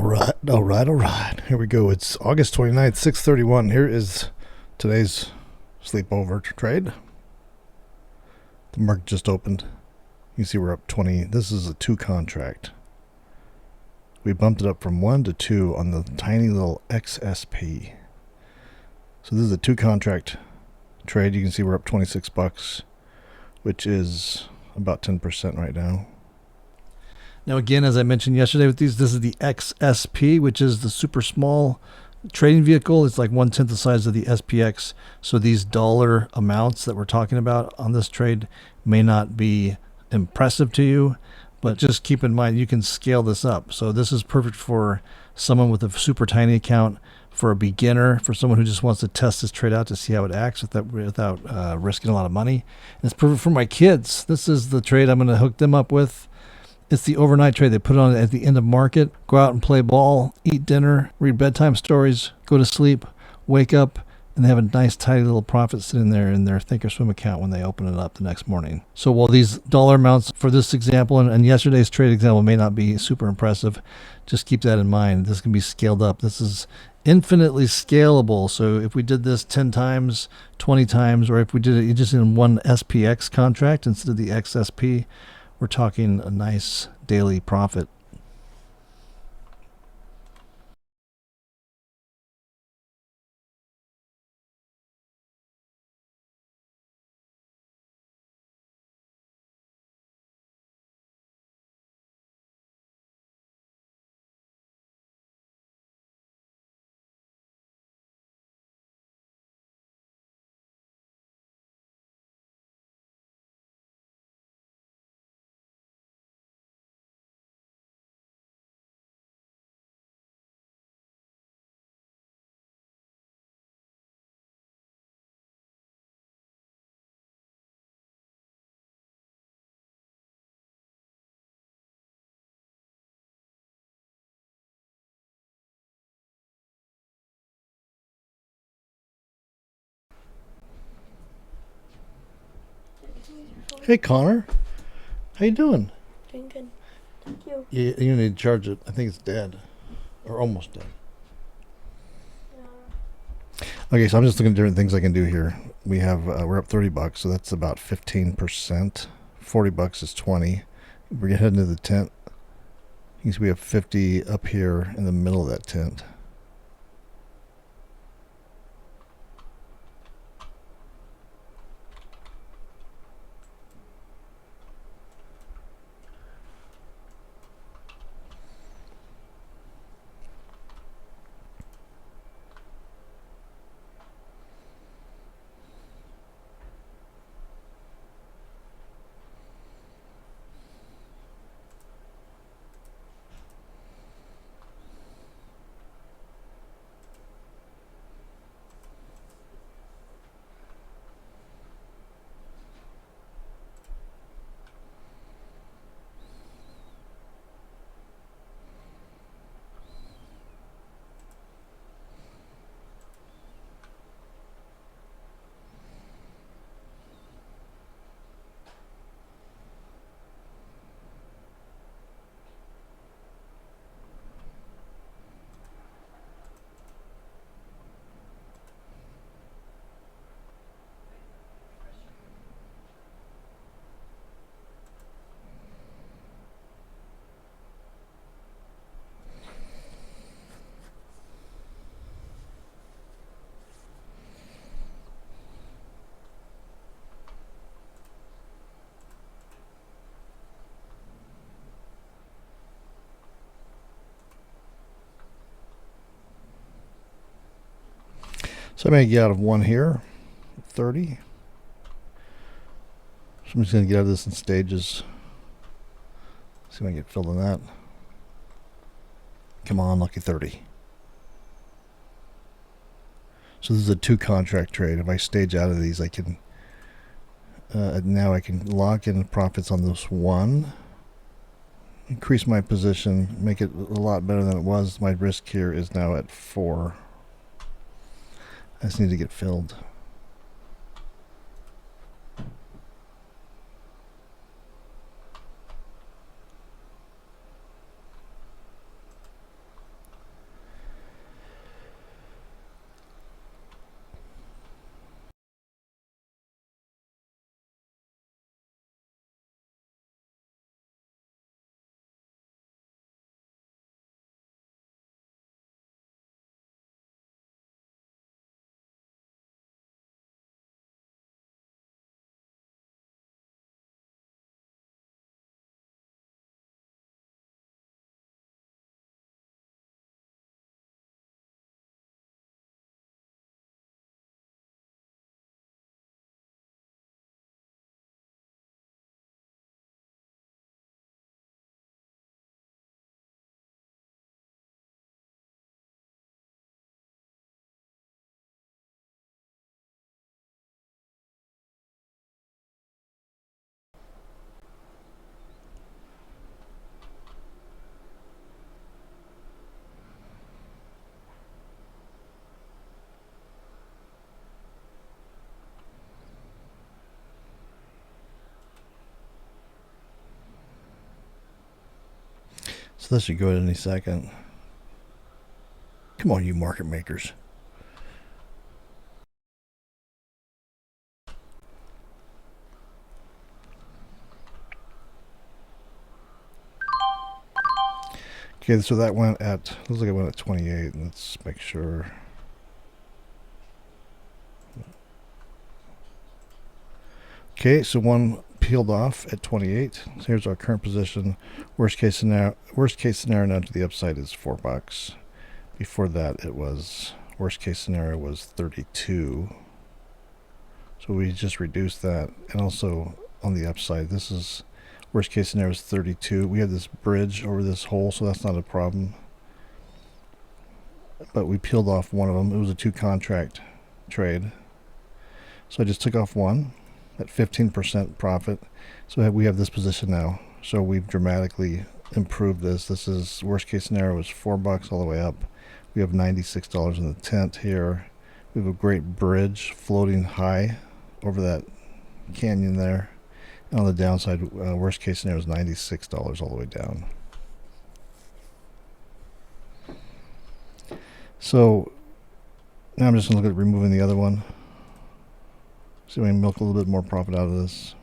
All right. Here we go. It's August 29th, 6:31. Here is today's sleepover trade. The market just opened. You can see we're up 20. This is a 2 contract. We bumped it up from 1 to 2 on the tiny little XSP. So this is a 2 contract trade. You can see we're up 26 bucks, which is about 10% right now. Now, again, as I mentioned yesterday with these, this is the XSP, which is the super small trading vehicle. It's like 1/10 the size of the SPX. So these dollar amounts that we're talking about on this trade may not be impressive to you, but just keep in mind you can scale this up. So this is perfect for someone with a super tiny account, for a beginner, for someone who just wants to test this trade out to see how it acts without risking a lot of money. And it's perfect for my kids. This is the trade I'm going to hook them up with. It's the overnight trade. They put it on at the end of market, go out and play ball, eat dinner, read bedtime stories, go to sleep, wake up, and they have a nice tidy little profit sitting there in their Thinkorswim account when they open it up the next morning. So while these dollar amounts for this example and yesterday's trade example may not be super impressive, just keep that in mind. This can be scaled up. This is infinitely scalable. So if we did this 10 times, 20 times, or if we did it just in one SPX contract instead of the XSP, we're talking a nice daily profit. Hey Connor, how you doing? Doing good. Thank you. You need to charge it. I think it's dead, or almost dead. Okay, so I'm just looking at different things I can do here. We have we're up 30 bucks, so that's about 15%. 40 bucks is 20. We're heading to the tent. You can see we have 50 up here in the middle of that tent. So I'm going to get out of one here, 30. So I'm just going to get out of this in stages. See if I can get filled in that. Come on, lucky 30. So this is a 2 contract trade. If I stage out of these, I can now I can lock in profits on this one, increase my position, make it a lot better than it was. My risk here is now at 4. I just need to get filled. So this should go at any second. Come on, you market makers. Okay, so that went at, looks like it went at 28. Let's make sure. Okay, so one peeled off at 28. So here's our current position. Worst case scenario now to the upside is $4. Before that, it was, worst case scenario was 32. So we just reduced that. And also on the upside, this is, worst case scenario is 32. We have this bridge over this hole, so that's not a problem. But we peeled off one of them. It was a 2-contract trade. So I just took off one at 15% profit. So we have this position now. So we've dramatically improved this. This is, worst case scenario was $4 all the way up. We have $96 in the tent here. We have a great bridge floating high over that canyon there. And on the downside, worst case scenario is $96 all the way down. So now I'm just going to look at removing the other one. See if we can milk a little bit more profit out of this.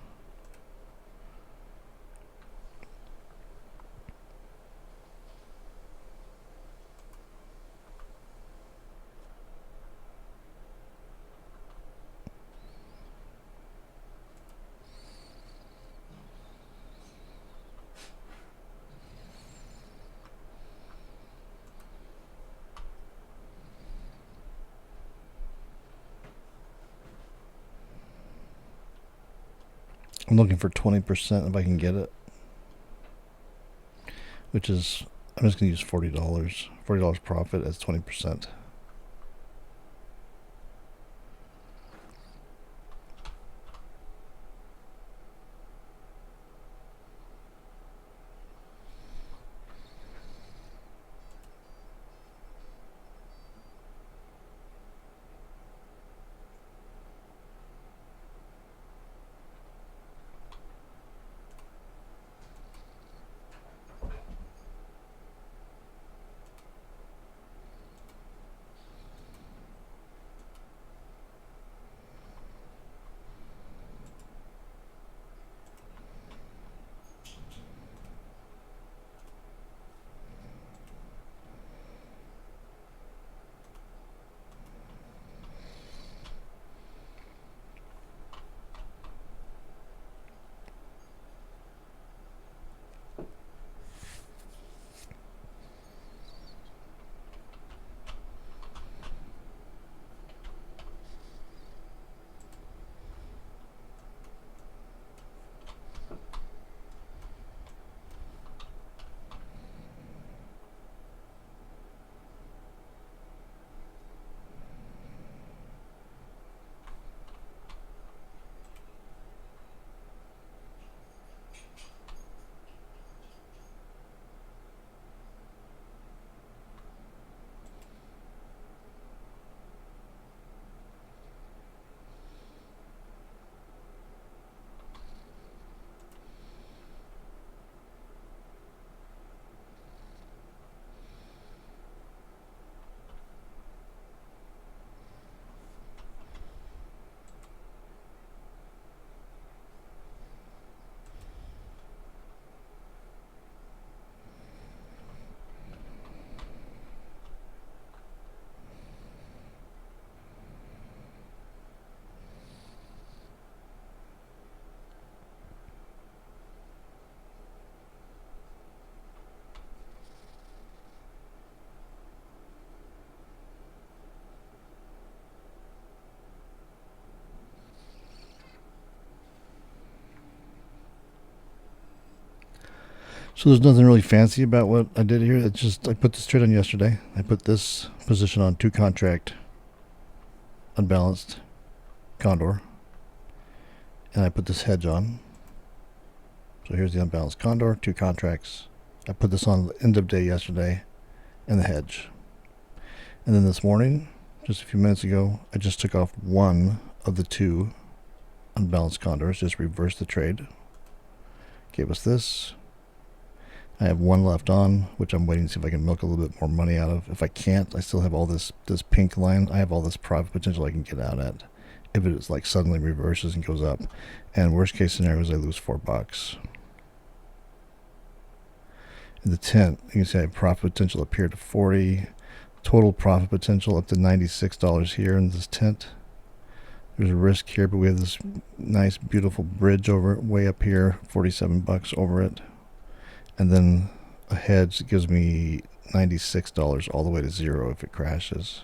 I'm looking for 20% if I can get it. Which is, I'm just going to use $40. $40 profit as 20%. So there's nothing really fancy about what I did here. It's just, I put this trade on yesterday. I put this position on 2-contract unbalanced condor. And I put this hedge on. So here's the unbalanced condor, 2 contracts. I put this on the end of day yesterday and the hedge. And then this morning, just a few minutes ago, I just took off one of the 2 unbalanced condors, just reversed the trade. Gave us this. I have one left on, which I'm waiting to see if I can milk a little bit more money out of. If I can't, I still have all this pink line. I have all this profit potential I can get out at if it is like suddenly reverses and goes up. And worst case scenario is I lose $4. In the tent, you can see I have profit potential up here to 40. Total profit potential up to $96 here in this tent. There's a risk here, but we have this nice, beautiful bridge over it, way up here, $47 over it. And then a hedge gives me $96 all the way to zero if it crashes.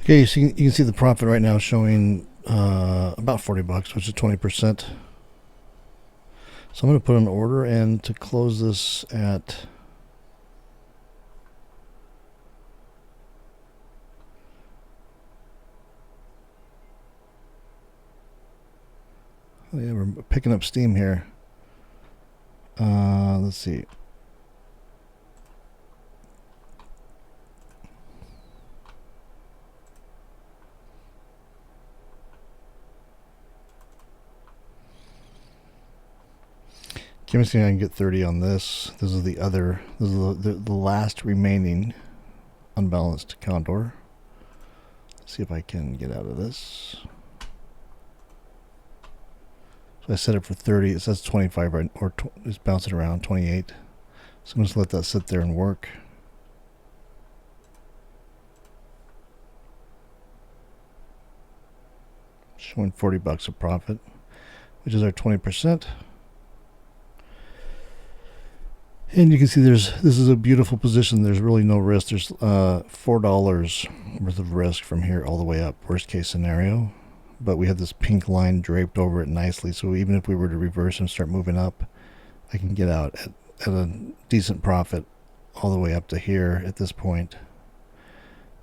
Okay, so you can see the profit right now showing about 40 bucks, which is 20%. So I'm going to put an order and to close this at yeah, we're picking up steam here. Let's see. Let me see if I can get 30 on this. This is the other. This is the last remaining unbalanced condor. Let's see if I can get out of this. So I set it for 30. It says 25 right, or it's bouncing around 28. So I'm just let that sit there and work. Showing 40 bucks of profit, which is our 20%. And you can see this is a beautiful position. There's really no risk. There's $4 worth of risk from here all the way up, worst case scenario. But we have this pink line draped over it nicely, so even if we were to reverse and start moving up, I can get out at a decent profit all the way up to here at this point.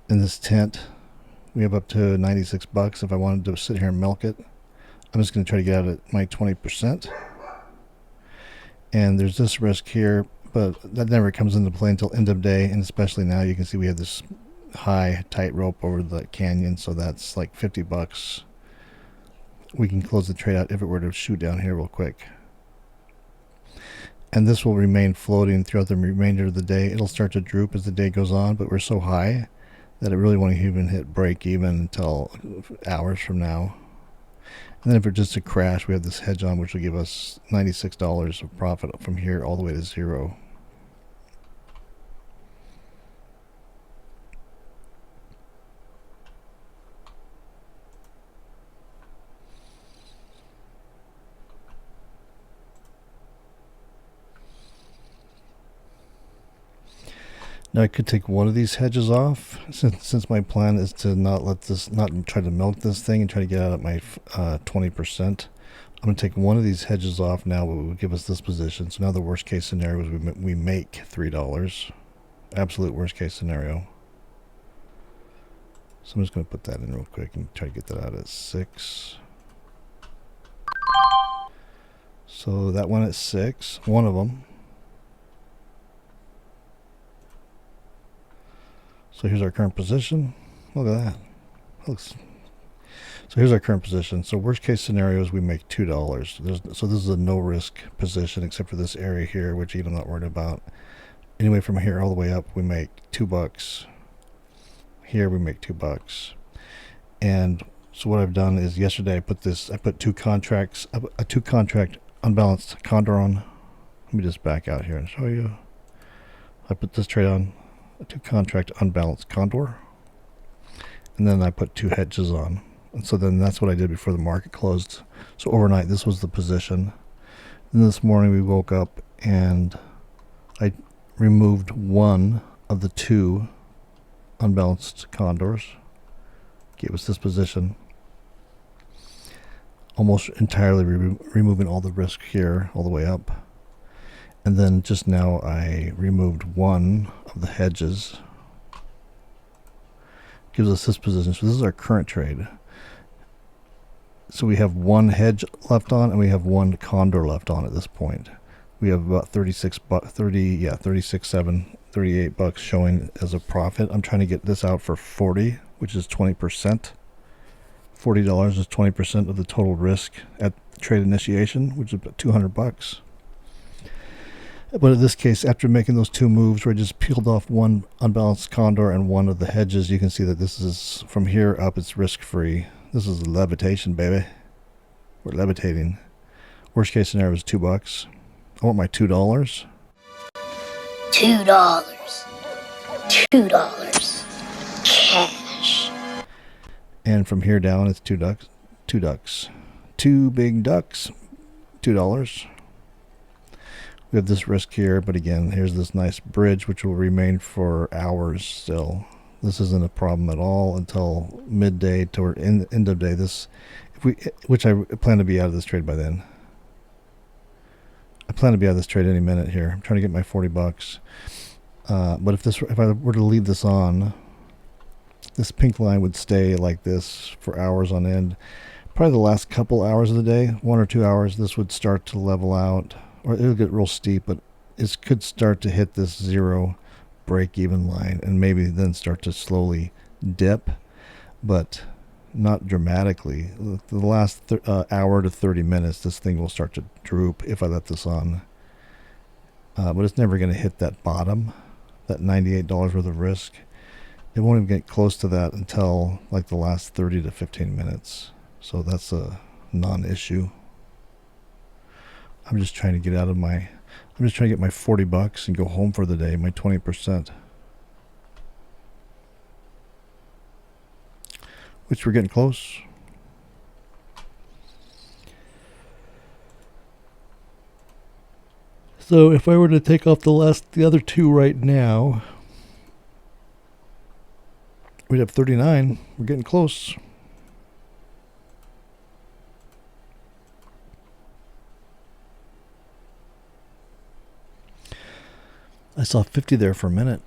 In this tent, we have up to 96 bucks. If I wanted to sit here and milk it, I'm just going to try to get out at my 20%. And there's this risk here, but that never comes into play until end of day, and especially now you can see we have this high tight rope over the canyon, so that's like 50 bucks. We can close the trade out if it were to shoot down here real quick. And this will remain floating throughout the remainder of the day. It'll start to droop as the day goes on, but we're so high that it really won't even hit break even until hours from now. And then if it's just a crash, we have this hedge on, which will give us $96 of profit from here all the way to zero. Now I could take one of these hedges off, since my plan is to not try to milk this thing and try to get out at my 20%. I'm going to take one of these hedges off now, but it will give us this position. So now the worst case scenario is we make $3. Absolute worst case scenario. So I'm just going to put that in real quick and try to get that out at 6. So that one at 6, one of them. So here's our current position. Look at that. So here's our current position. So worst case scenario is we make $2. So this is a no risk position except for this area here, which I'm not worried about. Anyway, from here all the way up, we make $2. Here we make $2. And so what I've done is yesterday I put two contract unbalanced condor on. Let me just back out here and show you. I put this trade on. To contract unbalanced condor, and then I put two hedges on, and so then that's what I did before the market closed. So overnight this was the position. Then this morning we woke up and I removed one of the two unbalanced condors, gave us this position, almost entirely removing all the risk here all the way up. And then just now I removed one of the hedges. Gives us this position. So this is our current trade. So we have one hedge left on and we have one condor left on at this point. We have about 38 bucks showing as a profit. I'm trying to get this out for 40, which is 20%. $40 is 20% of the total risk at trade initiation, which is about 200 bucks. But in this case, after making those two moves where I just peeled off one unbalanced condor and one of the hedges, you can see that this is, from here up, it's risk-free. This is levitation, baby. We're levitating. Worst case scenario is $2. I want my $2. $2. Cash. And from here down, it's two ducks. Two big ducks. $2. We have this risk here, but again, here's this nice bridge which will remain for hours still. This isn't a problem at all until midday toward end of day. Which I plan to be out of this trade by then. I plan to be out of this trade any minute here. I'm trying to get my $40. But if I were to leave this on, this pink line would stay like this for hours on end. Probably the last couple hours of the day, 1 or 2 hours, this would start to level out, or it'll get real steep, but it could start to hit this zero break-even line and maybe then start to slowly dip, but not dramatically. The last hour to 30 minutes, this thing will start to droop if I let this on. But it's never going to hit that bottom, that $98 worth of risk. It won't even get close to that until like the last 30 to 15 minutes. So that's a non-issue. I'm just trying to get I'm just trying to get my $40 and go home for the day, my 20%. Which we're getting close. So if I were to take off the other two right now, we'd have 39. We're getting close. I saw 50 there for a minute.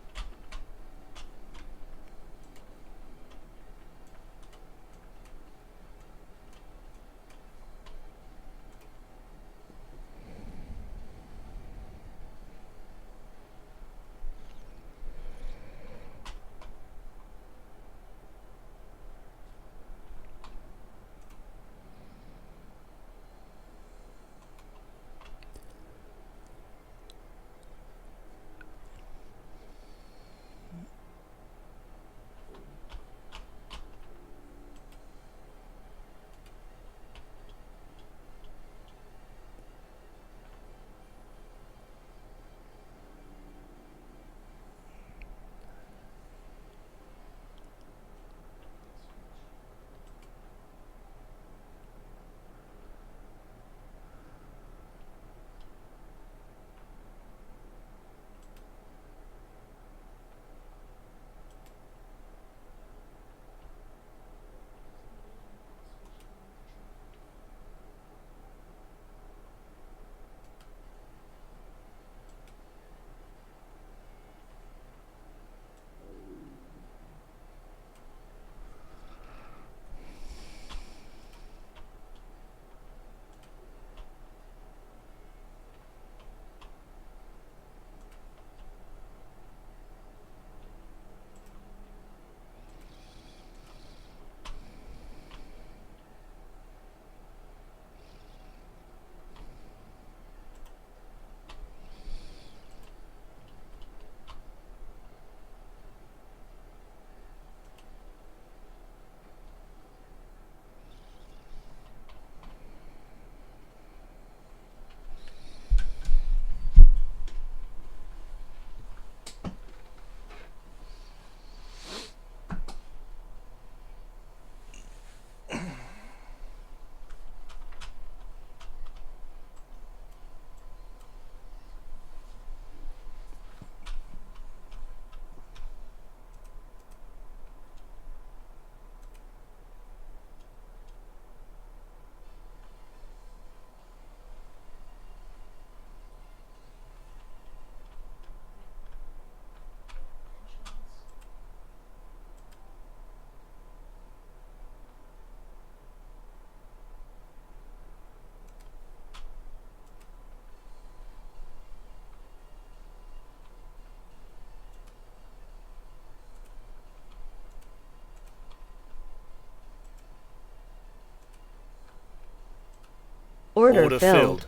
Order filled.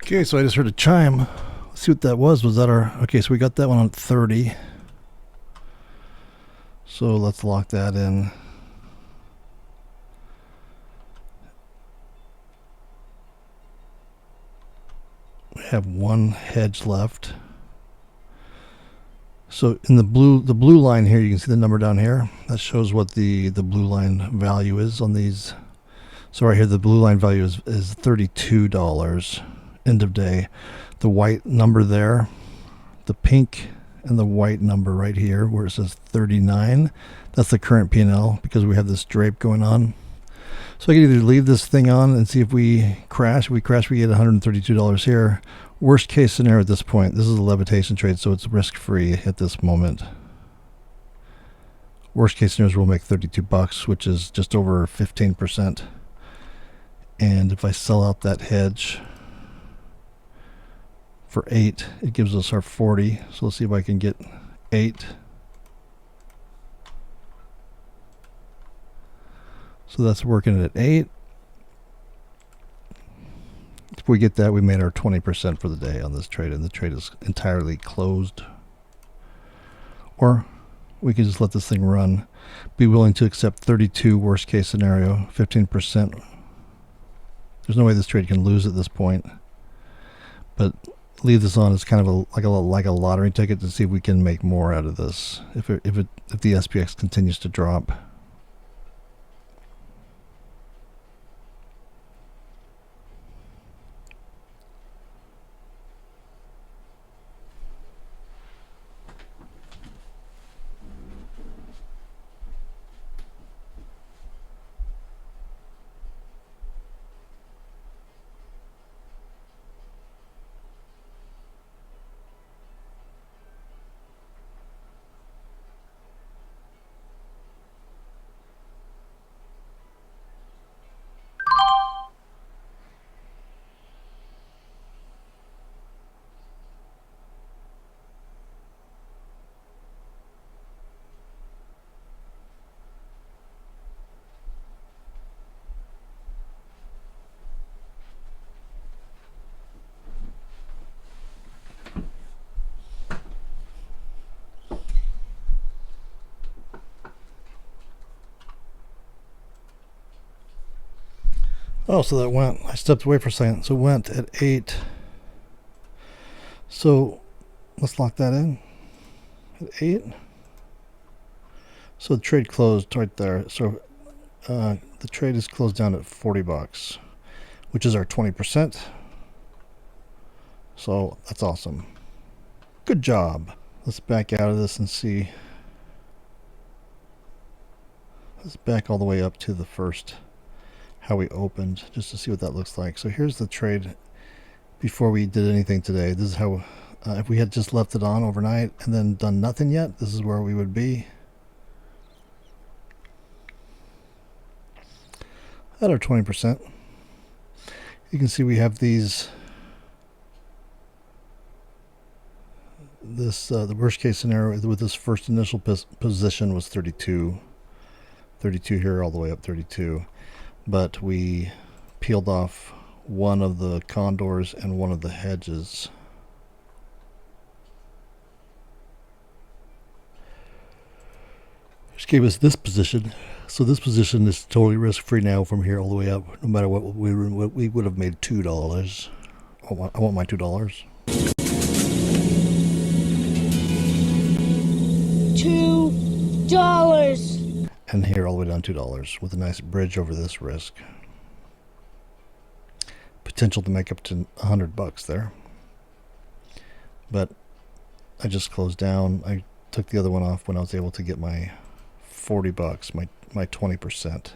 Okay, so I just heard a chime. Let's see what that was. Was that our... Okay, so we got that one on 30. So let's lock that in. We have one hedge left. So in the blue line here, you can see the number down here. That shows what the blue line value is on these. So right here, the blue line value is $32 end of day. The white number there, the pink and the white number right here where it says 39, that's the current P&L because we have this drape going on. So I can either leave this thing on and see if we crash. If we crash, we get $132 here. Worst case scenario at this point, this is a levitation trade, so it's risk-free at this moment. Worst case scenario is we'll make 32 bucks, which is just over 15%. And if I sell out that hedge for 8, it gives us our 40. So let's see if I can get 8. So that's working at 8. If we get that, we made our 20% for the day on this trade, and the trade is entirely closed. Or we can just let this thing run. Be willing to accept 32 worst case scenario, 15%. There's no way this trade can lose at this point. But leave this on as kind of like a lottery ticket to see if we can make more out of this. If the SPX continues to drop. Oh, so that went, I stepped away for a second. So it went at 8. So let's lock that in at 8. So the trade closed right there. So the trade is closed down at 40 bucks, which is our 20%. So that's awesome. Good job. Let's back out of this and see. Let's back all the way up to the first, how we opened, just to see what that looks like. So here's the trade before we did anything today. This is how, if we had just left it on overnight and then done nothing yet, this is where we would be. At our 20%. You can see we have these, the worst case scenario with this first initial position was 32 here all the way up 32. But we peeled off one of the condors and one of the hedges. Which gave us this position. So this position is totally risk-free now from here all the way up. No matter what we would have made $2. I want my $2. $2. And here all the way down $2 with a nice bridge over this risk. Potential to make up to 100 bucks there. But I just closed down. I took the other one off when I was able to get my 40 bucks, my 20%.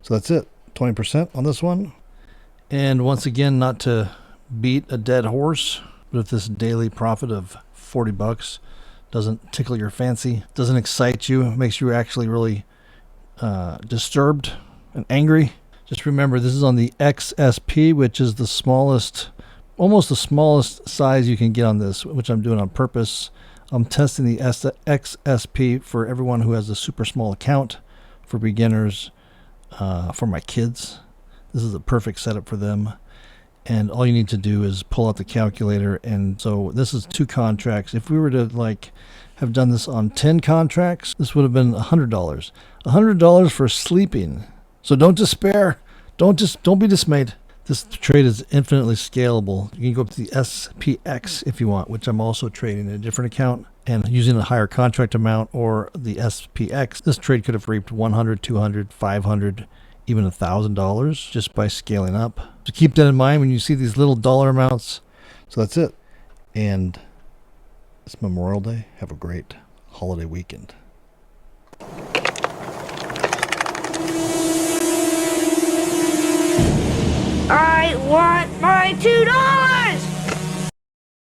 So that's it. 20% on this one. And once again, not to beat a dead horse, but if this daily profit of 40 bucks doesn't tickle your fancy, doesn't excite you, makes you actually really disturbed and angry, just remember this is on the XSP, which is the smallest, almost the smallest size you can get on this, which I'm doing on purpose. I'm testing the XSP for everyone who has a super small account, for beginners, for my kids. This is a perfect setup for them. And all you need to do is pull out the calculator. And so this is 2 contracts. If we were to like have done this on 10 contracts, this would have been $100. $100 for sleeping. So don't despair. Don't be dismayed. This trade is infinitely scalable. You can go up to the SPX if you want, which I'm also trading in a different account and using a higher contract amount, or the SPX. This trade could have reaped $100, $200, $500, even $1,000 just by scaling up. So keep that in mind when you see these little dollar amounts. So that's it. And it's Memorial Day. Have a great holiday weekend. I want my $2.